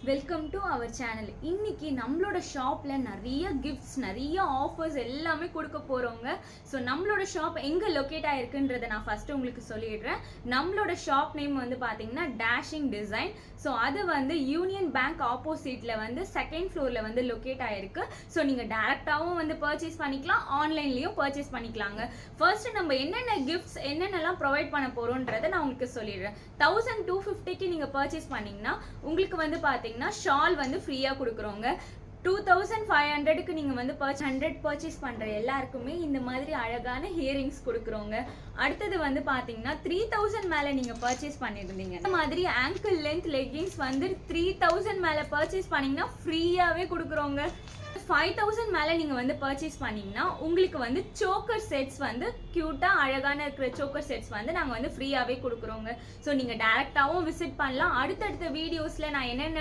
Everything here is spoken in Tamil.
Welcome to our channel. இன்னைக்கு நம்மளோட ஷாப்ல நிறைய கிஃப்ட்ஸ், நிறைய ஆஃபர்ஸ் எல்லாமே கொடுக்க போறோங்க. ஸோ நம்மளோட ஷாப் எங்க லொக்கேட் ஆயிருக்குன்றதை நான் ஃபர்ஸ்ட் உங்களுக்கு சொல்லிடுறேன். நம்மளோட ஷாப் நேம் வந்து பாத்தீங்கன்னா டேஷிங் டிசைன். ஸோ அது வந்து யூனியன் பேங்க் ஆப்போசிட்ல வந்து செகண்ட் ஃப்ளோர்ல வந்து லொக்கேட் ஆயிருக்கு. ஸோ நீங்க டைரக்டாவும் வந்து பர்ச்சேஸ் பண்ணிக்கலாம், ஆன்லைன்லயும் பர்ச்சேஸ் பண்ணிக்கலாங்க. ஃபர்ஸ்ட் நம்ம என்னென்ன கிஃப்ட்ஸ் என்னென்னலாம் ப்ரொவைட் பண்ண போறோம்ன்றதை நான் உங்களுக்கு சொல்லிடுறேன். 1250க்கு நீங்க பர்ச்சேஸ் பண்ணீங்கன்னா உங்களுக்கு வந்து பாத்தீங்கன்னா ஷால் வந்து ஃப்ரீயா கொடுக்குறோங்க. 2500க்கு நீங்க வந்து 100 பர்ச்சேஸ் பண்ற எல்லாருக்குமே இந்த மாதிரி அழகான ஹியரிங்ஸ் கொடுக்குறோங்க. அடுத்தது வந்து பாத்தீங்கன்னா 3000 மேல நீங்க பர்ச்சேஸ் பண்ணிருந்தீங்க, இந்த மாதிரி ஆங்கிள் லென்த் லெகின்ஸ் வந்து 3000 மேல பர்ச்சேஸ் பண்ணீங்கன்னா ஃப்ரீயாவே கொடுக்குறோங்க. 5000 மேல நீங்க வந்து பர்ச்சேஸ் பண்ணீங்கன்னா உங்களுக்கு வந்து சோக்கர் செட்ஸ் வந்து கியூட்டா அழகான இருக்கிற சோக்கர் செட்ஸ் வந்து நாங்க வந்து ஃப்ரீயாவே கொடுக்குறோங்க. ஸோ நீங்க டைரக்டாவும் விசிட் பண்ணலாம். அடுத்தடுத்த வீடியோஸ்ல நான் என்னென்ன